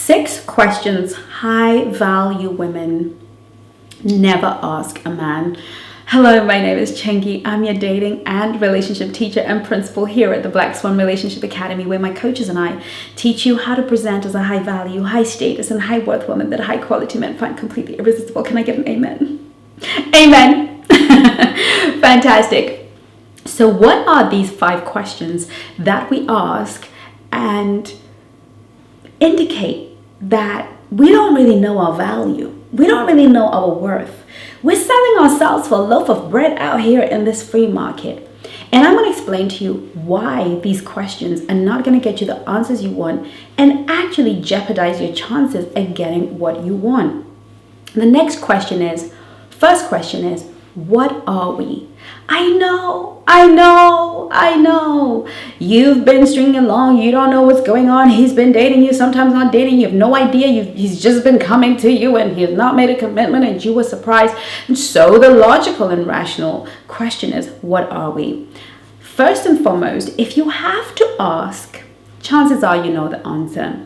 6 questions high value women never ask a man. Hello, my name is Chengi. I'm your dating and relationship teacher and principal here at the Black Swan Relationship Academy, where my coaches and I teach you how to present as a high value, high status, and high worth woman that high quality men find completely irresistible. Can I get an amen? Amen. Fantastic. So what are these 5 questions that we ask and indicate that we don't really know our value? We don't really know our worth. We're selling ourselves for a loaf of bread out here in this free market. And I'm going to explain to you why these questions are not going to get you the answers you want and actually jeopardize your chances at getting what you want. The first question is, what are we? I know. You've been stringing along. You don't know what's going on. He's been dating you, sometimes not dating. You have no idea. He's just been coming to you and he has not made a commitment and you were surprised. And so the logical and rational question is, what are we? First and foremost, if you have to ask, chances are you know the answer.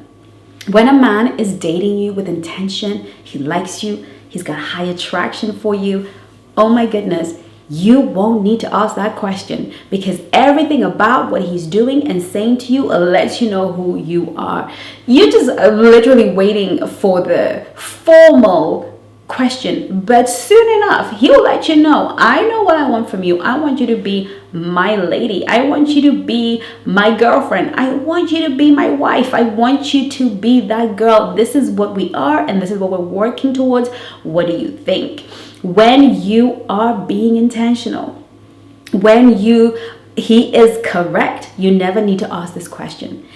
When a man is dating you with intention, he likes you, he's got high attraction for you, oh my goodness, you won't need to ask that question, because everything about what he's doing and saying to you lets you know who you are. You're just literally waiting for the formal question, but soon enough, he'll let you know, I know what I want from you. I want you to be my lady. I want you to be my girlfriend. I want you to be my wife. I want you to be that girl. This is what we are and this is what we're working towards. What do you think? When you are being intentional, when he is correct, you never need to ask this question.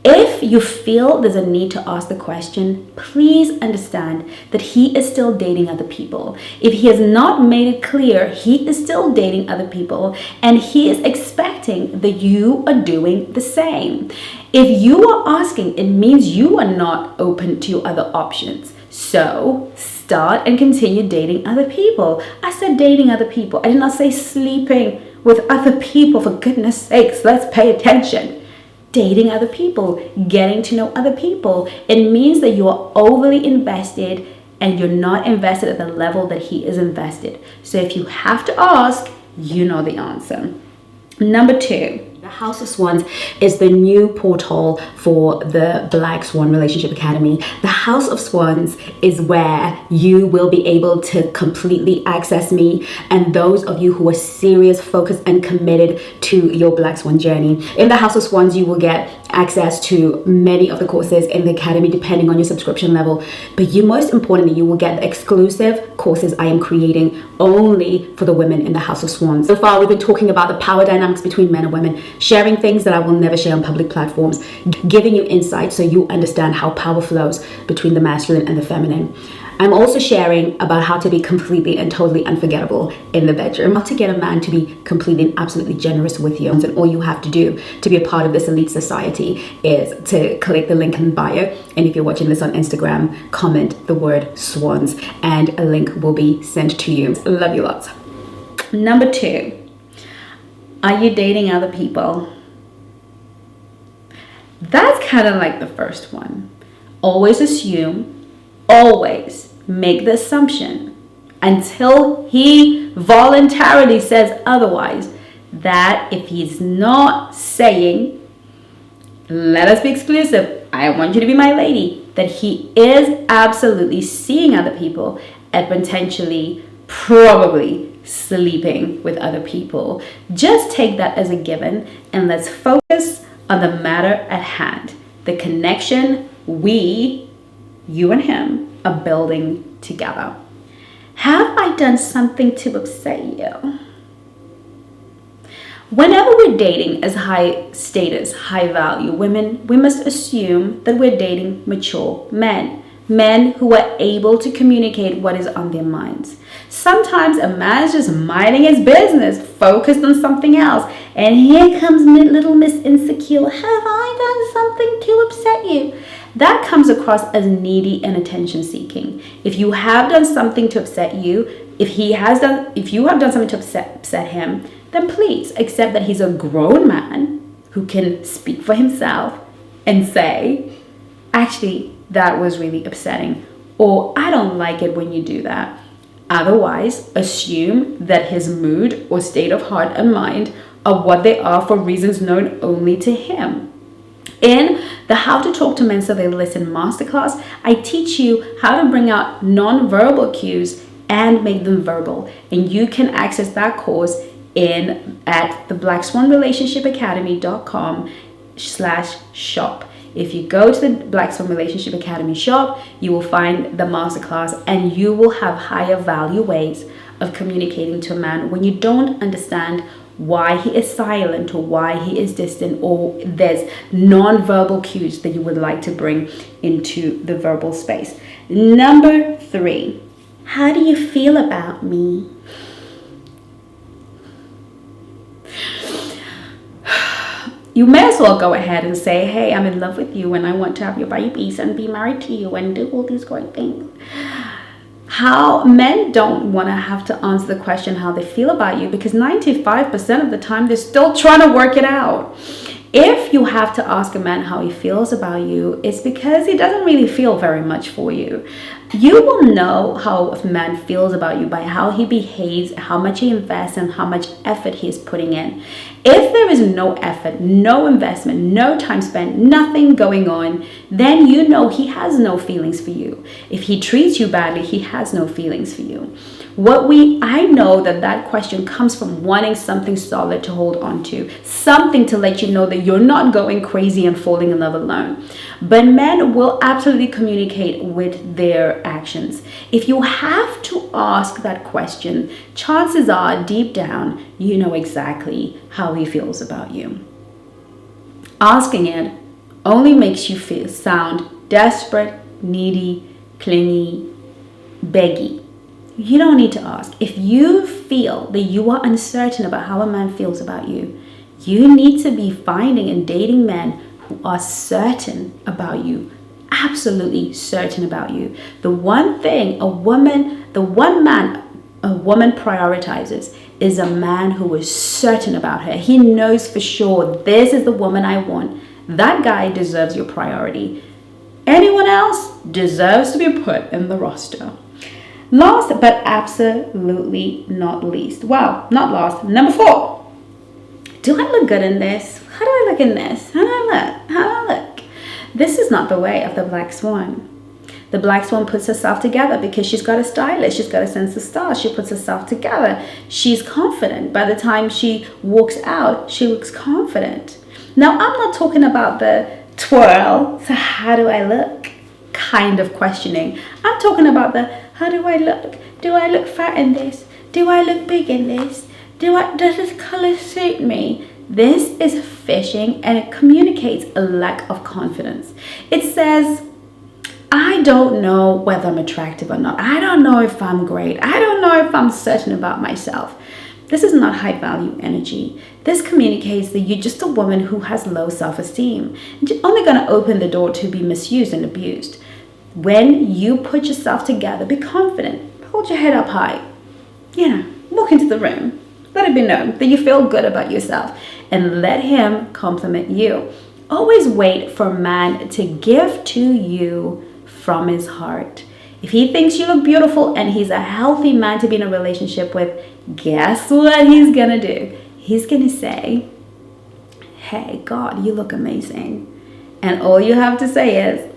If you feel there's a need to ask the question, please understand that he is still dating other people. If he has not made it clear, he is still dating other people and he is expecting that you are doing the same. If you are asking, it means you are not open to other options. So start and continue dating other people. I said dating other people. I did not say sleeping with other people. For goodness sakes, let's pay attention. Dating other people, getting to know other people. It means that you are overly invested and you're not invested at the level that he is invested. So if you have to ask, you know the answer. Number 2. The House of Swans is the new portal for the Black Swan Relationship Academy. The House of Swans is where you will be able to completely access me and those of you who are serious, focused, and committed to your Black Swan journey. In the House of Swans, you will get access to many of the courses in the academy depending on your subscription level. But most importantly, you will get the exclusive courses I am creating only for the women in the House of Swans. So far, we've been talking about the power dynamics between men and women, sharing things that I will never share on public platforms, giving you insight so you understand how power flows between the masculine and the feminine. I'm also sharing about how to be completely and totally unforgettable in the bedroom, how to get a man to be completely and absolutely generous with you. And all you have to do to be a part of this elite society is to click the link in bio. And if you're watching this on Instagram, comment the word swans and a link will be sent to you. Love you lots. Number 2, are you dating other people? That's kind of like the first one. Always assume, always make the assumption until he voluntarily says otherwise, that if he's not saying, let us be exclusive, I want you to be my lady, that he is absolutely seeing other people and potentially, probably sleeping with other people. Just take that as a given and let's focus on the matter at hand, the connection you and him are building together. Have I done something to upset you? Whenever we're dating as high status, high value women, we must assume that we're dating mature men who are able to communicate what is on their minds. Sometimes a man is just minding his business, focused on something else, and here comes little Miss Insecure. Have I done something to upset you? That comes across as needy and attention seeking. If you have done something to upset you, if you have done something to upset him, then please accept that he's a grown man who can speak for himself and say, Actually, that was really upsetting. Or, I don't like it when you do that. Otherwise, assume that his mood or state of heart and mind are what they are for reasons known only to him. In the How to Talk to Men So They Listen masterclass, I teach you how to bring out non-verbal cues and make them verbal. And you can access that course at the blackswanrelationshipacademy.com/shop. If you go to the Black Swan Relationship Academy shop, you will find the masterclass, and you will have higher value ways of communicating to a man when you don't understand why he is silent or why he is distant, or there's non-verbal cues that you would like to bring into the verbal space. Number 3, how do you feel about me? You may as well go ahead and say, hey, I'm in love with you and I want to have your babies and be married to you and do all these great things. How men don't want to have to answer the question how they feel about you, because 95% of the time they're still trying to work it out. If you have to ask a man how he feels about you, it's because he doesn't really feel very much for you. You will know how a man feels about you by how he behaves, how much he invests, and how much effort he is putting in. If there is no effort, no investment, no time spent, nothing going on, then you know he has no feelings for you. If he treats you badly, he has no feelings for you. I know that question comes from wanting something solid to hold on to, something to let you know that you're not going crazy and falling in love alone. But men will absolutely communicate with their actions. If you have to ask that question, chances are deep down, you know exactly how he feels about you. Asking it only makes you sound desperate, needy, clingy, beggy. You don't need to ask. If you feel that you are uncertain about how a man feels about you, you need to be finding and dating men who are certain about you, absolutely certain about you. The one thing a woman prioritizes is a man who is certain about her. He knows for sure, this is the woman I want. That guy deserves your priority. Anyone else deserves to be put in the roster. Last but absolutely not least. Well, not last. Number 4. Do I look good in this? How do I look in this? How do I look? This is not the way of the Black Swan. The Black Swan puts herself together because she's got a stylist. She's got a sense of style. She puts herself together. She's confident. By the time she walks out, she looks confident. Now, I'm not talking about the twirl, so how do I look kind of questioning. I'm talking about the how do I look? Do I look fat in this? Do I look big in this? Does this color suit me? This is fishing, and it communicates a lack of confidence. It says, I don't know whether I'm attractive or not. I don't know if I'm great. I don't know if I'm certain about myself. This is not high value energy. This communicates that you're just a woman who has low self-esteem. You're only going to open the door to be misused and abused. When you put yourself together, be confident. Hold your head up high. Walk into the room. Let it be known that you feel good about yourself, and let him compliment you. Always wait for a man to give to you from his heart. If he thinks you look beautiful and he's a healthy man to be in a relationship with, guess what he's gonna do? He's gonna say, hey, God, you look amazing. And all you have to say is,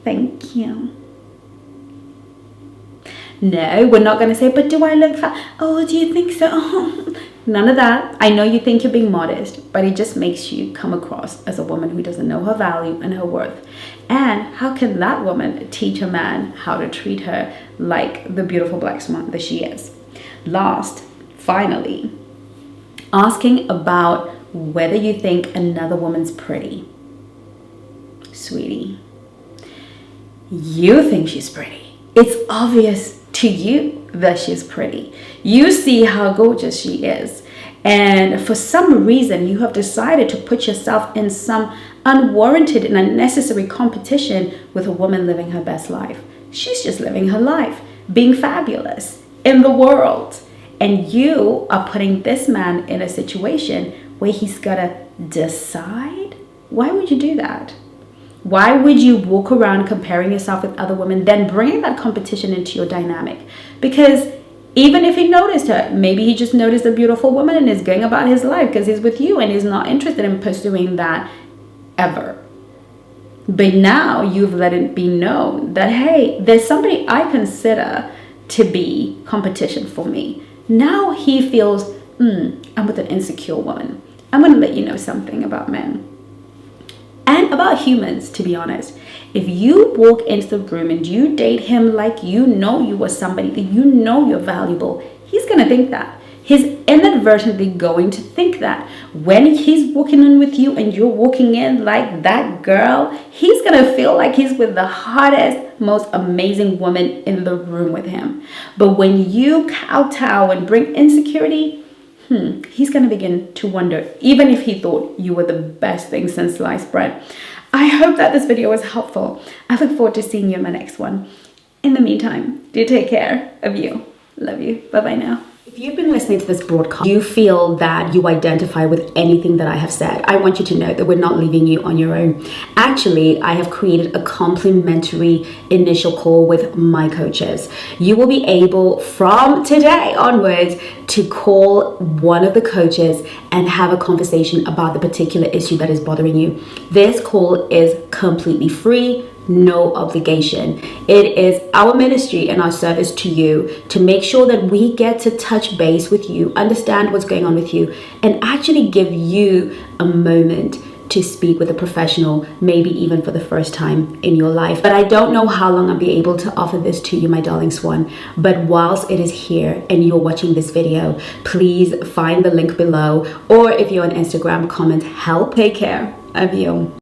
thank you. No, we're not going to say, but do I look fat? Oh, do you think so? Oh. None of that. I know you think you're being modest, but it just makes you come across as a woman who doesn't know her value and her worth. And how can that woman teach a man how to treat her like the beautiful Black Swan that she is? Last, finally, asking about whether you think another woman's pretty. Sweetie, you think she's pretty. It's obvious to you that she's pretty. You see how gorgeous she is. And for some reason, you have decided to put yourself in some unwarranted and unnecessary competition with a woman living her best life. She's just living her life, being fabulous in the world. And you are putting this man in a situation where he's got to decide. Why would you do that? Why would you walk around comparing yourself with other women, then bringing that competition into your dynamic? Because even if he noticed her, maybe he just noticed a beautiful woman and is going about his life because he's with you and he's not interested in pursuing that ever. But now you've let it be known that, hey, there's somebody I consider to be competition for me. Now he feels, I'm with an insecure woman. I'm going to let you know something about men. And about humans, to be honest. If you walk into the room and you date him like you know you are somebody, that you know you're valuable, he's going to think that. He's inadvertently going to think that. When he's walking in with you and you're walking in like that girl, he's going to feel like he's with the hottest, most amazing woman in the room with him. But when you kowtow and bring insecurity, he's going to begin to wonder, even if he thought you were the best thing since sliced bread. I hope that this video was helpful. I look forward to seeing you in my next one. In the meantime, do take care of you. Love you. Bye-bye now. If you've been listening to this broadcast, you feel that you identify with anything that I have said, I want you to know that we're not leaving you on your own. Actually, I have created a complimentary initial call with my coaches. You will be able from today onwards to call one of the coaches and have a conversation about the particular issue that is bothering you. This call is completely free. No obligation. It is our ministry and our service to you to make sure that we get to touch base with you, understand what's going on with you, and actually give you a moment to speak with a professional, maybe even for the first time in your life. But I don't know how long I'll be able to offer this to you, my darling swan. But whilst it is here and you're watching this video, please find the link below, or if you're on Instagram, comment help. Take care of you.